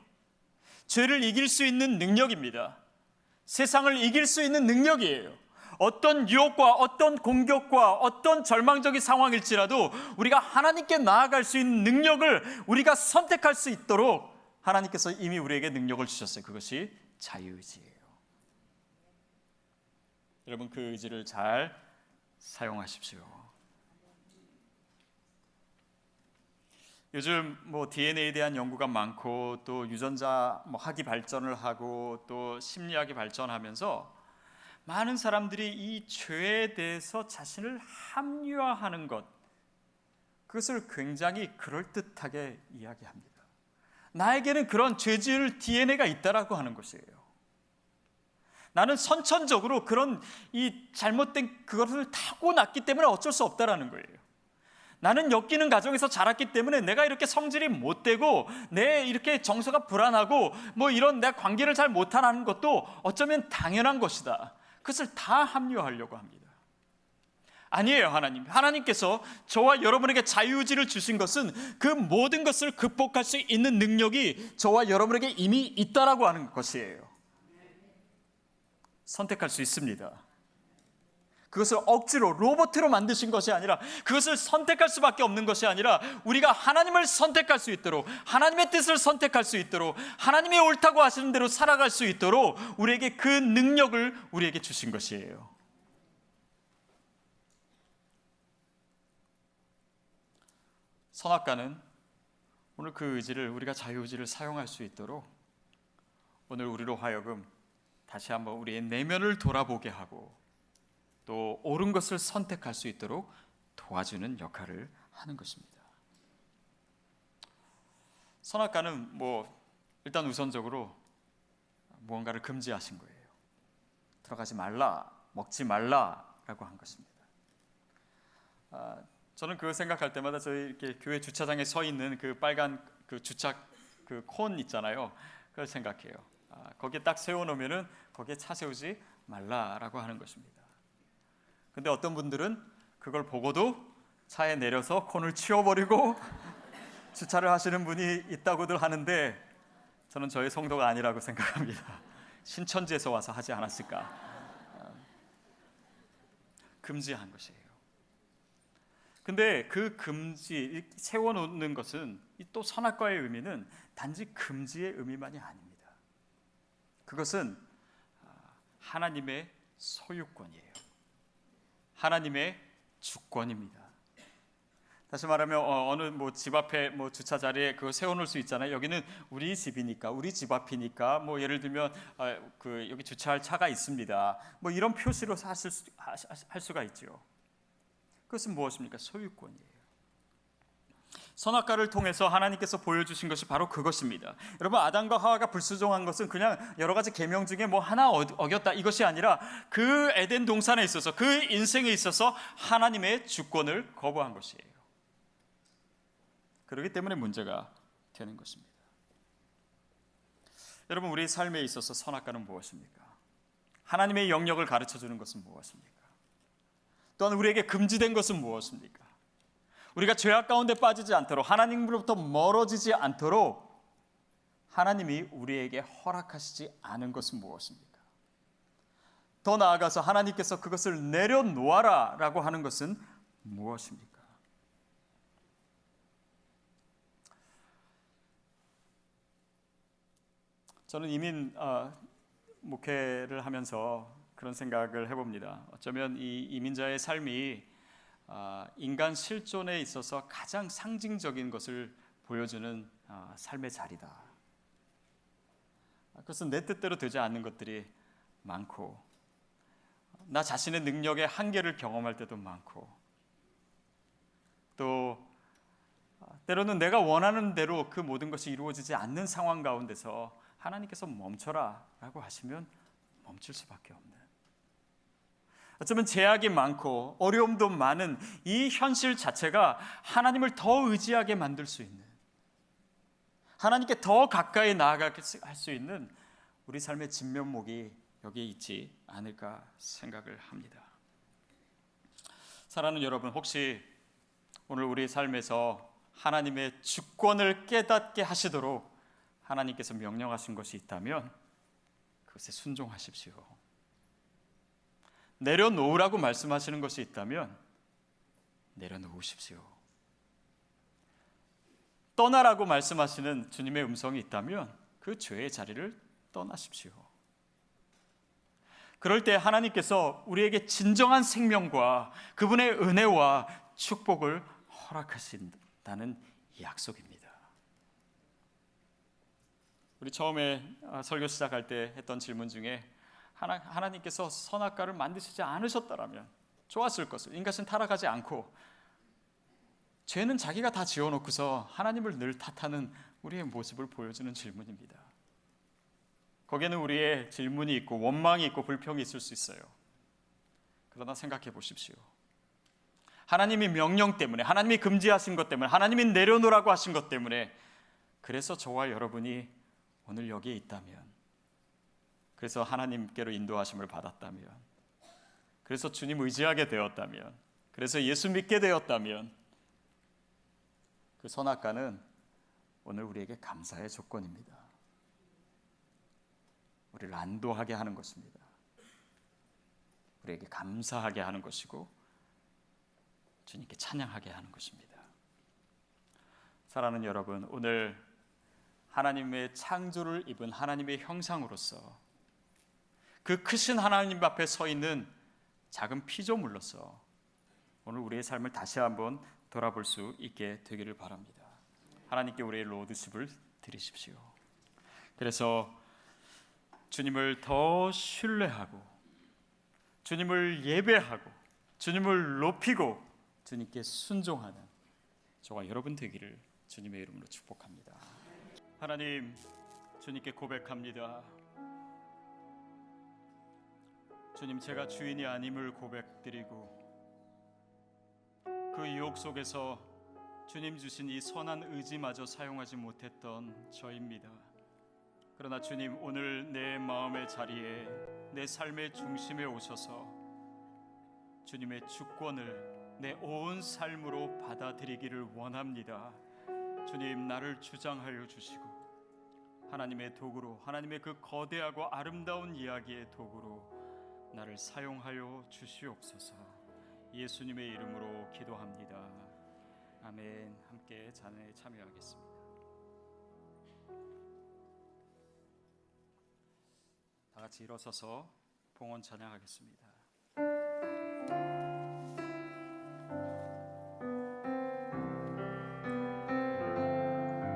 죄를 이길 수 있는 능력입니다. 세상을 이길 수 있는 능력이에요. 어떤 유혹과 어떤 공격과 어떤 절망적인 상황일지라도 우리가 하나님께 나아갈 수 있는 능력을 우리가 선택할 수 있도록 하나님께서 이미 우리에게 능력을 주셨어요. 그것이 자유의지예요. 여러분, 그 의지를 잘 사용하십시오. 요즘 DNA에 대한 연구가 많고 또 유전자 학이 발전을 하고 또 심리학이 발전하면서 많은 사람들이 이 죄에 대해서 자신을 합리화하는 것, 그것을 굉장히 그럴듯하게 이야기합니다. 나에게는 그런 죄지을 DNA가 있다라고 하는 것이에요. 나는 선천적으로 그런 이 잘못된 그것을 타고났기 때문에 어쩔 수 없다라는 거예요. 나는 엮이는 가정에서 자랐기 때문에 내가 이렇게 성질이 못되고 내 이렇게 정서가 불안하고 이런 내 관계를 잘 못하는 것도 어쩌면 당연한 것이다. 그것을 다 합리화하려고 합니다. 아니에요. 하나님께서 저와 여러분에게 자유의지를 주신 것은 그 모든 것을 극복할 수 있는 능력이 저와 여러분에게 이미 있다라고 하는 것이에요. 선택할 수 있습니다. 그것을 억지로 로봇으로 만드신 것이 아니라, 그것을 선택할 수밖에 없는 것이 아니라 우리가 하나님을 선택할 수 있도록, 하나님의 뜻을 선택할 수 있도록, 하나님이 옳다고 하시는 대로 살아갈 수 있도록 우리에게 그 능력을 우리에게 주신 것이에요. 선악과는 오늘 그 의지를, 우리가 자유의지를 사용할 수 있도록 오늘 우리로 하여금 다시 한번 우리의 내면을 돌아보게 하고 또 옳은 것을 선택할 수 있도록 도와주는 역할을 하는 것입니다. 선악과는 일단 우선적으로 무언가를 금지하신 거예요. 들어가지 말라, 먹지 말라라고 한 것입니다. 저는 그거 생각할 때마다 저희 이렇게 교회 주차장에 서 있는 그 빨간 그 주차 그 콘 있잖아요. 그걸 생각해요. 거기에 딱 세워놓으면은 거기에 차 세우지 말라라고 하는 것입니다. 근데 어떤 분들은 그걸 보고도 차에 내려서 콘을 치워버리고 주차를 하시는 분이 있다고들 하는데 저는 저희 성도가 아니라고 생각합니다. 신천지에서 와서 하지 않았을까? 금지한 것이에요. 근데 그 금지, 세워놓는 것은 또 선악과의 의미는 단지 금지의 의미만이 아닙니다. 그것은 하나님의 소유권이에요. 하나님의 주권입니다. 다시 말하면 어느 뭐 집 앞에 뭐 주차 자리에 그거 세워놓을 수 있잖아요. 여기는 우리 집이니까, 우리 집 앞이니까, 뭐 예를 들면 그 여기 주차할 차가 있습니다. 뭐 이런 표시로 할 수가 있죠. 그것은 무엇입니까? 소유권이에요. 선악과를 통해서 하나님께서 보여주신 것이 바로 그것입니다. 여러분, 아담과 하와가 불순종한 것은 그냥 여러 가지 계명 중에 뭐 하나 어겼다 이것이 아니라 그 에덴 동산에 있어서 그 인생에 있어서 하나님의 주권을 거부한 것이에요. 그렇기 때문에 문제가 되는 것입니다. 여러분, 우리 삶에 있어서 선악과는 무엇입니까? 하나님의 영역을 가르쳐주는 것은 무엇입니까? 또한 우리에게 금지된 것은 무엇입니까? 우리가 죄악 가운데 빠지지 않도록, 하나님으로부터 멀어지지 않도록 하나님이 우리에게 허락하시지 않은 것은 무엇입니까? 더 나아가서 하나님께서 그것을 내려놓아라 라고 하는 것은 무엇입니까? 저는 이민 목회를 하면서 그런 생각을 해봅니다. 어쩌면 이 이민자의 삶이 인간 실존에 있어서 가장 상징적인 것을 보여주는 삶의 자리다. 그것은 내 뜻대로 되지 않는 것들이 많고, 나 자신의 능력의 한계를 경험할 때도 많고, 또 때로는 내가 원하는 대로 그 모든 것이 이루어지지 않는 상황 가운데서 하나님께서 멈춰라 라고 하시면 멈출 수밖에 없는, 어쩌면 제약이 많고 어려움도 많은 이 현실 자체가 하나님을 더 의지하게 만들 수 있는, 하나님께 더 가까이 나아가게 할 수 있는 우리 삶의 진면목이 여기에 있지 않을까 생각을 합니다. 사랑하는 여러분, 혹시 오늘 우리 삶에서 하나님의 주권을 깨닫게 하시도록 하나님께서 명령하신 것이 있다면 그것에 순종하십시오. 내려놓으라고 말씀하시는 것이 있다면 내려놓으십시오. 떠나라고 말씀하시는 주님의 음성이 있다면 그 죄의 자리를 떠나십시오. 그럴 때 하나님께서 우리에게 진정한 생명과 그분의 은혜와 축복을 허락하신다는 약속입니다. 우리 처음에 설교 시작할 때 했던 질문 중에 하나님께서 선악과를 만드시지 않으셨더라면 좋았을 것을, 인간은 타락하지 않고 죄는 자기가 다 지어놓고서 하나님을 늘 탓하는 우리의 모습을 보여주는 질문입니다. 거기에는 우리의 질문이 있고 원망이 있고 불평이 있을 수 있어요. 그러나 생각해 보십시오. 하나님이 명령 때문에, 하나님이 금지하신 것 때문에, 하나님이 내려놓으라고 하신 것 때문에, 그래서 저와 여러분이 오늘 여기에 있다면, 그래서 하나님께로 인도하심을 받았다면, 그래서 주님 의지하게 되었다면, 그래서 예수 믿게 되었다면, 그 선악과는 오늘 우리에게 감사의 조건입니다. 우리를 안도하게 하는 것입니다. 우리에게 감사하게 하는 것이고 주님께 찬양하게 하는 것입니다. 사랑하는 여러분, 오늘 하나님의 창조를 입은 하나님의 형상으로서 그 크신 하나님 앞에 서 있는 작은 피조물로서 오늘 우리의 삶을 다시 한번 돌아볼 수 있게 되기를 바랍니다. 하나님께 우리의 로드십을 드리십시오. 그래서 주님을 더 신뢰하고 주님을 예배하고 주님을 높이고 주님께 순종하는 저와 여러분 되기를 주님의 이름으로 축복합니다. 하나님, 주님께 고백합니다. 주님, 제가 주인이 아님을 고백드리고 그 유혹 속에서 주님 주신 이 선한 의지마저 사용하지 못했던 저입니다. 그러나 주님, 오늘 내 마음의 자리에, 내 삶의 중심에 오셔서 주님의 주권을 내 온 삶으로 받아들이기를 원합니다. 주님, 나를 주장하여 주시고 하나님의 도구로, 하나님의 그 거대하고 아름다운 이야기의 도구로 나를 사용하여 주시옵소서. 예수님의 이름으로 기도합니다. 아멘. 함께 찬양에 참여하겠습니다. 다 같이 일어서서 봉헌 찬양하겠습니다.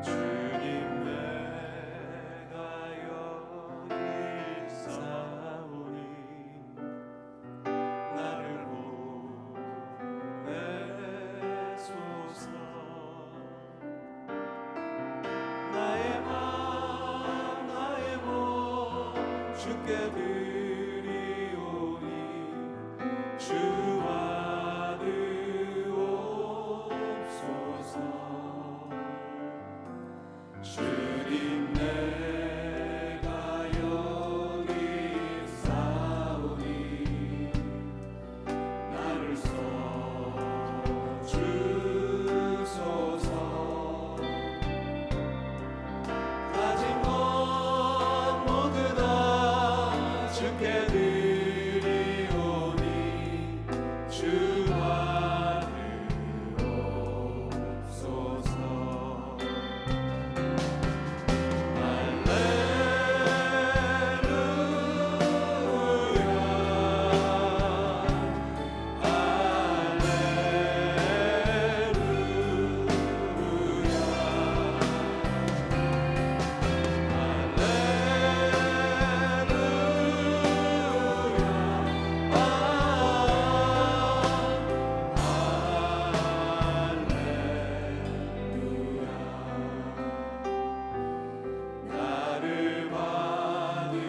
주님, 내가 여기 있사오니 나를 보내소서. 나의 맘 나의 몸 주께 드리오니 주와 드옵소서. 주님, 내가 여기 있사오니 나를 써주소서. 가진 것 모두 다 주께 드리오니 주와 드옵소서. 나를 받으옵소서. 나를 받으옵소서.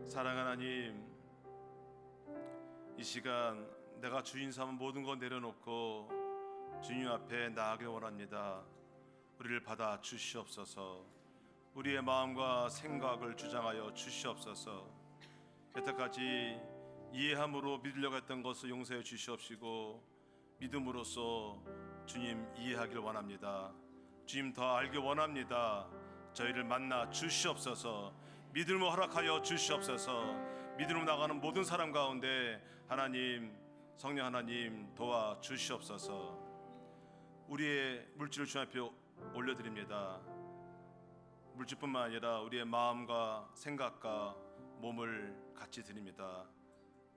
사랑하는 하나님, 이 시간 내가 주인 삼은 모든 것 내려놓고 주님 앞에 나아가길 원합니다. 우리를 받아 주시옵소서. 우리의 마음과 생각을 주장하여 주시옵소서. 여태까지 이해함으로 믿으려고 했던 것을 용서해 주시옵시고 믿음으로써 주님 이해하길 원합니다. 주님 더 알길 원합니다. 저희를 만나 주시옵소서. 믿음을 허락하여 주시옵소서. 믿음으로 나가는 모든 사람 가운데 하나님, 성령 하나님 도와 주시옵소서. 우리의 물질을 주님 앞에 올려드립니다. 물질뿐만 아니라 우리의 마음과 생각과 몸을 같이 드립니다.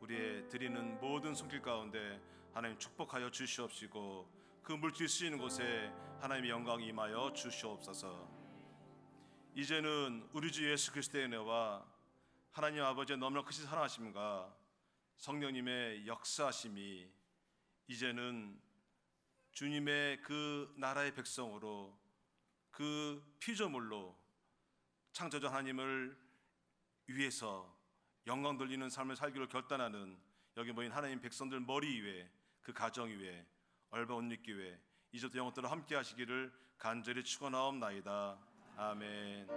우리의 드리는 모든 손길 가운데 하나님 축복하여 주시옵시고 그 물질 쓰이는 곳에 하나님의 영광이 임하여 주시옵소서. 이제는 우리 주 예수 그리스도의 은혜와 하나님 아버지의 너무나 크신 사랑하심과 성령님의 역사하심이 이제는 주님의 그 나라의 백성으로 그 피조물로 창조주 하나님을 위해서 영광 돌리는 삶을 살기로 결단하는 여기 모인 하나님 백성들 머리 위에, 그 가정 위에, 얼마 옷 입기 위해 이제부터 영원토록 함께 하시기를 간절히 축원하옵나이다. 아멘.